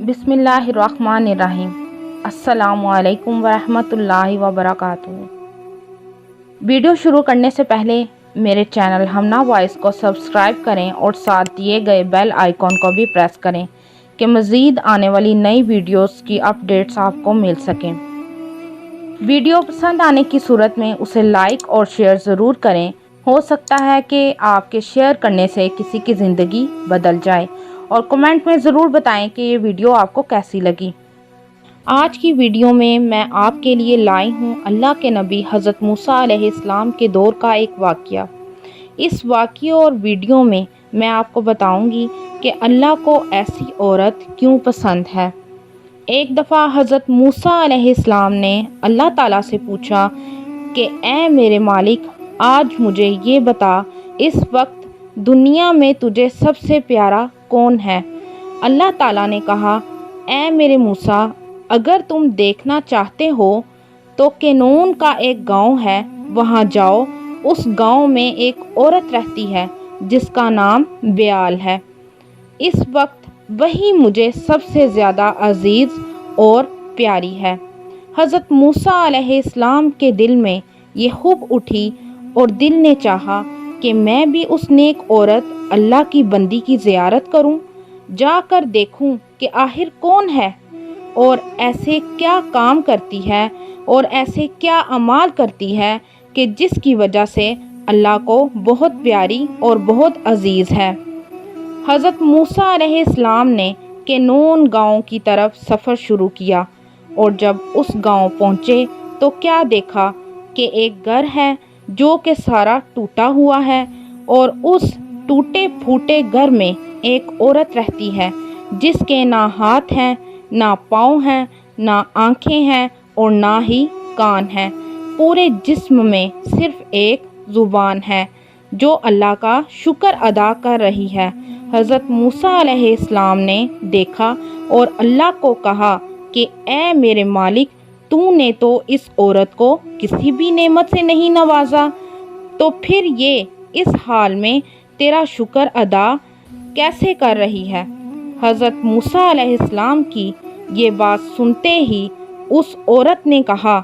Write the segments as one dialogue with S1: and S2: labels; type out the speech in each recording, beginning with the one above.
S1: बिस्मिल्लाहिर्रहमानिर्रहीम। अस्सलामुअलैकुम वरहमतुल्लाहि वबरकातुहू। वीडियो शुरू करने से पहले मेरे चैनल हमना वॉइस को सब्सक्राइब करें और साथ दिए गए बेल आइकॉन को भी प्रेस करें कि मज़ीद आने वाली नई वीडियोस की अपडेट्स आपको मिल सकें। वीडियो पसंद आने की सूरत में उसे लाइक और शेयर ज़रूर करें। हो सकता है कि आपके शेयर करने से किसी की ज़िंदगी बदल जाए। और कमेंट में ज़रूर बताएं कि ये वीडियो आपको कैसी लगी। आज की वीडियो में मैं आपके लिए लाई हूँ अल्लाह के नबी हज़रत मूसा अलैहिस्सलाम के दौर का एक वाक़या। इस वाक़ये और वीडियो में मैं आपको बताऊंगी कि अल्लाह को ऐसी औरत क्यों पसंद है। एक दफ़ा हज़रत मूसा अलैहिस्सलाम ने अल्लाह ताला से पूछा कि ऐ मेरे मालिक, आज मुझे ये बता, इस वक्त दुनिया में तुझे सबसे प्यारा कौन है। अल्लाह ताला ने कहा, ऐ मेरे मूसा, अगर तुम देखना चाहते हो तो केनून का एक गांव है, वहां जाओ। उस गांव में एक औरत रहती है जिसका नाम ब्याल है। इस वक्त वही मुझे सबसे ज़्यादा अजीज़ और प्यारी है। हज़रत मूसा अलैहिस्सलाम के दिल में ये हुब उठी और दिल ने चाहा कि मैं भी उस नेक औरत अल्लाह की बंदी की ज़ियारत करूं, जाकर देखूं कि आखिर कौन है और ऐसे क्या काम करती है और ऐसे क्या अमाल करती है कि जिसकी वजह से अल्लाह को बहुत प्यारी और बहुत अजीज़ है। हज़रत मूसा अलैहिस्सलाम ने केनून गांव की तरफ सफ़र शुरू किया और जब उस गांव पहुँचे तो क्या देखा कि एक घर है जो कि सारा टूटा हुआ है और उस टूटे फूटे घर में एक औरत रहती है जिसके ना हाथ हैं, ना पाँव हैं, ना आँखें हैं और ना ही कान हैं। पूरे जिस्म में सिर्फ एक ज़ुबान है जो अल्लाह का शुक्र अदा कर रही है। हज़रत मूसा अलैहिस्सलाम ने देखा और अल्लाह को कहा कि ऐ मेरे मालिक, तूने तो इस औरत को किसी भी नेमत से नहीं नवाजा, तो फिर ये इस हाल में तेरा शुक्र अदा कैसे कर रही है। हज़रत मूसा अलैहिस्सलाम की ये बात सुनते ही उस औरत ने कहा,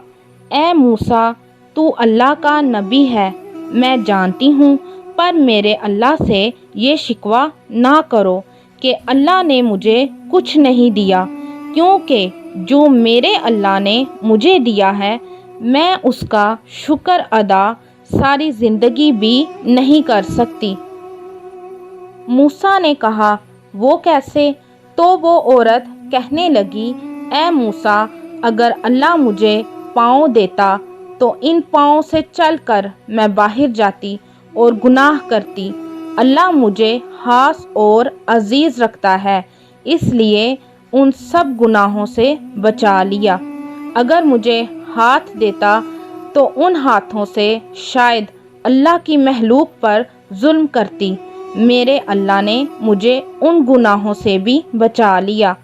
S1: ऐ मूसा, तू अल्लाह का नबी है, मैं जानती हूँ, पर मेरे अल्लाह से ये शिकवा ना करो कि अल्लाह ने मुझे कुछ नहीं दिया, क्योंकि जो मेरे अल्लाह ने मुझे दिया है मैं उसका शुक्र अदा सारी ज़िंदगी भी नहीं कर सकती। मूसा ने कहा, वो कैसे? तो वो औरत कहने लगी, ऐ मूसा, अगर अल्लाह मुझे पाँव देता तो इन पाँव से चलकर मैं बाहर जाती और गुनाह करती। अल्लाह मुझे खास और अजीज़ रखता है, इसलिए उन सब गुनाहों से बचा लिया। अगर मुझे हाथ देता तो उन हाथों से शायद अल्लाह की महलूक पर जुल्म करती। मेरे अल्लाह ने मुझे उन गुनाहों से भी बचा लिया।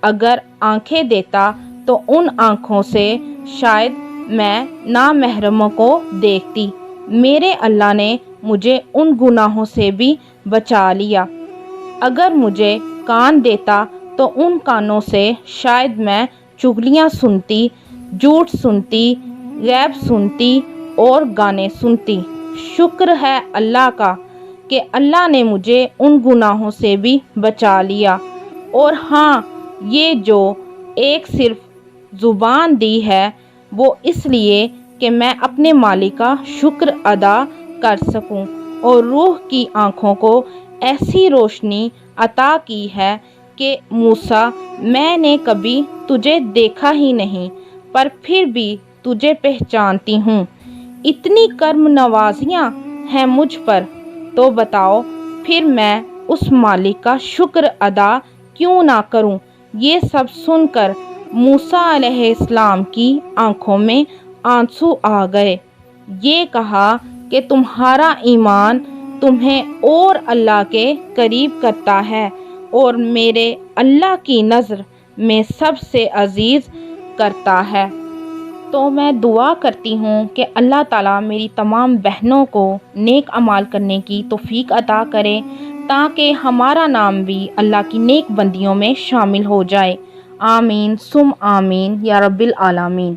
S1: अगर आंखें देता तो उन आँखों से शायद मैं नामहरमों को देखती। मेरे अल्लाह ने मुझे उन गुनाहों से भी बचा लिया। अगर मुझे कान देता तो उन कानों से शायद मैं चुगलियाँ सुनती, झूठ सुनती, गैब सुनती और गाने सुनती। शुक्र है अल्लाह का कि अल्लाह ने मुझे उन गुनाहों से भी बचा लिया। और हाँ, ये जो एक सिर्फ ज़ुबान दी है वो इसलिए कि मैं अपने मालिक का शुक्र अदा कर सकूं, और रूह की आँखों को ऐसी रोशनी अता की है कि मूसा, मैंने कभी तुझे देखा ही नहीं, पर फिर भी तुझे पहचानती हूँ। इतनी कर्म नवाजियाँ हैं मुझ पर, तो बताओ फिर मैं उस मालिक का शुक्र अदा क्यों ना करूँ। ये सब सुनकर मूसा अलैहिस्सलाम की आंखों में आंसू आ गए। ये कहा कि तुम्हारा ईमान तुम्हें और अल्लाह के करीब करता है और मेरे अल्लाह की नज़र में सबसे अजीज़ करता है। तो मैं दुआ करती हूँ कि अल्लाह ताला मेरी तमाम बहनों को नेक अमाल करने की तौफीक अता करे, تاکہ ہمارا نام بھی اللہ کی نیک بندیوں میں شامل ہو جائے۔ آمین سم آمین یا رب العالمین۔